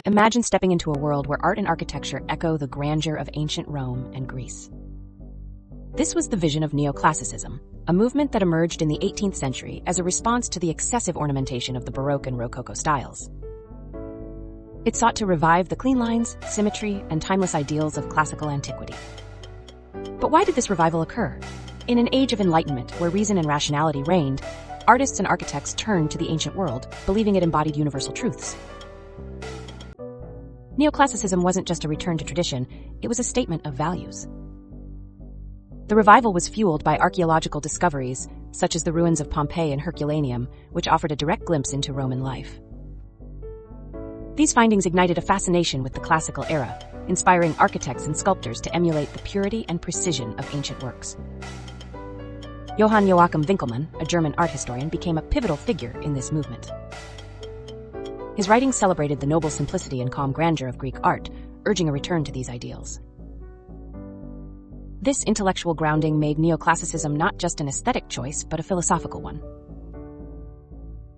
Imagine stepping into a world where art and architecture echo the grandeur of ancient Rome and Greece. This was the vision of Neoclassicism, a movement that emerged in the 18th century as a response to the excessive ornamentation of the Baroque and Rococo styles. It sought to revive the clean lines, symmetry, and timeless ideals of classical antiquity. But why did this revival occur? In an age of enlightenment where reason and rationality reigned, artists and architects turned to the ancient world, believing it embodied universal truths. Neoclassicism wasn't just a return to tradition, it was a statement of values. The revival was fueled by archaeological discoveries, such as the ruins of Pompeii and Herculaneum, which offered a direct glimpse into Roman life. These findings ignited a fascination with the classical era, inspiring architects and sculptors to emulate the purity and precision of ancient works. Johann Joachim Winckelmann, a German art historian, became a pivotal figure in this movement. His writings celebrated the noble simplicity and calm grandeur of Greek art, urging a return to these ideals. This intellectual grounding made Neoclassicism not just an aesthetic choice, but a philosophical one.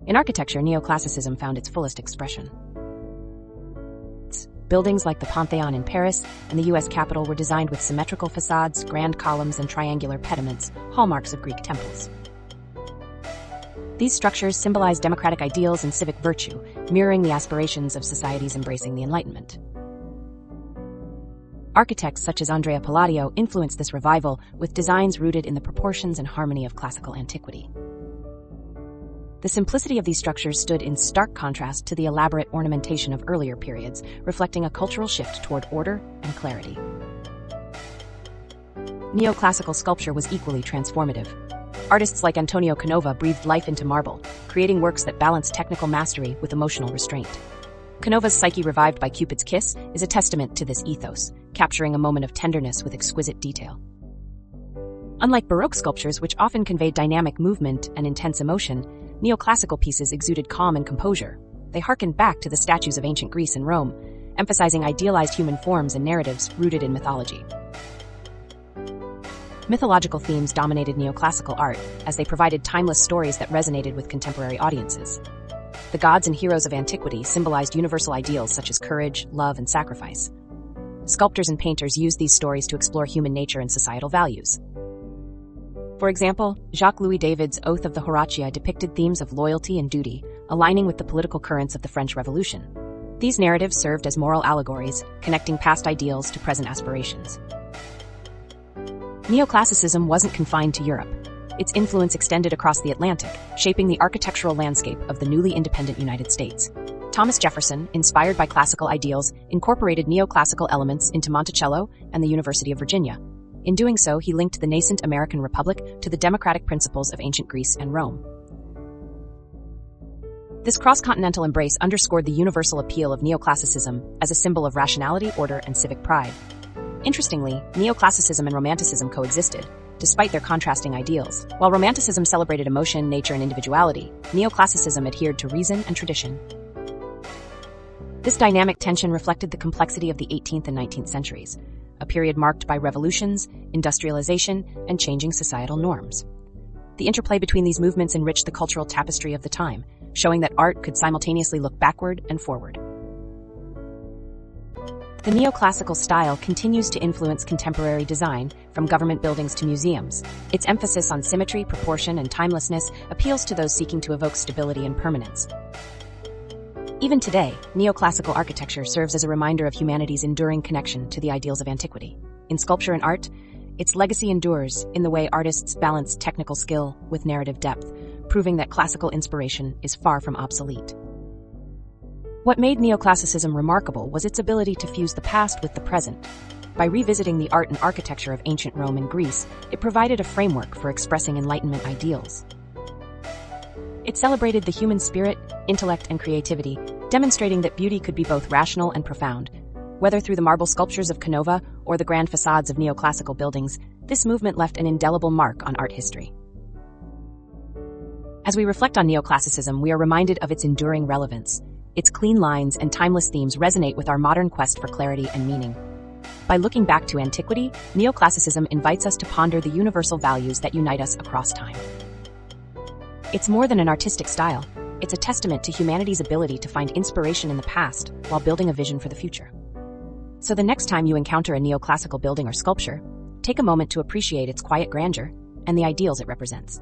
In architecture, Neoclassicism found its fullest expression. Buildings like the Pantheon in Paris and the U.S. Capitol were designed with symmetrical facades, grand columns, and triangular pediments, hallmarks of Greek temples. These structures symbolize democratic ideals and civic virtue, mirroring the aspirations of societies embracing the Enlightenment. Architects such as Andrea Palladio influenced this revival with designs rooted in the proportions and harmony of classical antiquity. The simplicity of these structures stood in stark contrast to the elaborate ornamentation of earlier periods, reflecting a cultural shift toward order and clarity. Neoclassical sculpture was equally transformative. Artists like Antonio Canova breathed life into marble, creating works that balance technical mastery with emotional restraint. Canova's Psyche revived by Cupid's kiss is a testament to this ethos, capturing a moment of tenderness with exquisite detail. Unlike Baroque sculptures, which often conveyed dynamic movement and intense emotion, Neoclassical pieces exuded calm and composure. They harkened back to the statues of ancient Greece and Rome, emphasizing idealized human forms and narratives rooted in mythology. Mythological themes dominated neoclassical art, as they provided timeless stories that resonated with contemporary audiences. The gods and heroes of antiquity symbolized universal ideals such as courage, love, and sacrifice. Sculptors and painters used these stories to explore human nature and societal values. For example, Jacques-Louis David's Oath of the Horatia depicted themes of loyalty and duty, aligning with the political currents of the French Revolution. These narratives served as moral allegories, connecting past ideals to present aspirations. Neoclassicism wasn't confined to Europe. Its influence extended across the Atlantic, shaping the architectural landscape of the newly independent United States. Thomas Jefferson, inspired by classical ideals, incorporated neoclassical elements into Monticello and the University of Virginia. In doing so, he linked the nascent American Republic to the democratic principles of ancient Greece and Rome. This cross-continental embrace underscored the universal appeal of neoclassicism as a symbol of rationality, order, and civic pride. Interestingly, neoclassicism and romanticism coexisted, despite their contrasting ideals. While romanticism celebrated emotion, nature, and individuality, neoclassicism adhered to reason and tradition. This dynamic tension reflected the complexity of the 18th and 19th centuries, a period marked by revolutions, industrialization, and changing societal norms. The interplay between these movements enriched the cultural tapestry of the time, showing that art could simultaneously look backward and forward. The neoclassical style continues to influence contemporary design, from government buildings to museums. Its emphasis on symmetry, proportion, and timelessness appeals to those seeking to evoke stability and permanence. Even today, neoclassical architecture serves as a reminder of humanity's enduring connection to the ideals of antiquity. In sculpture and art, its legacy endures in the way artists balance technical skill with narrative depth, proving that classical inspiration is far from obsolete. What made neoclassicism remarkable was its ability to fuse the past with the present. By revisiting the art and architecture of ancient Rome and Greece, it provided a framework for expressing Enlightenment ideals. It celebrated the human spirit, intellect, and creativity, demonstrating that beauty could be both rational and profound. Whether through the marble sculptures of Canova or the grand facades of neoclassical buildings, this movement left an indelible mark on art history. As we reflect on neoclassicism, we are reminded of its enduring relevance. Its clean lines and timeless themes resonate with our modern quest for clarity and meaning. By looking back to antiquity, neoclassicism invites us to ponder the universal values that unite us across time. It's more than an artistic style. It's a testament to humanity's ability to find inspiration in the past while building a vision for the future. So the next time you encounter a neoclassical building or sculpture, take a moment to appreciate its quiet grandeur and the ideals it represents.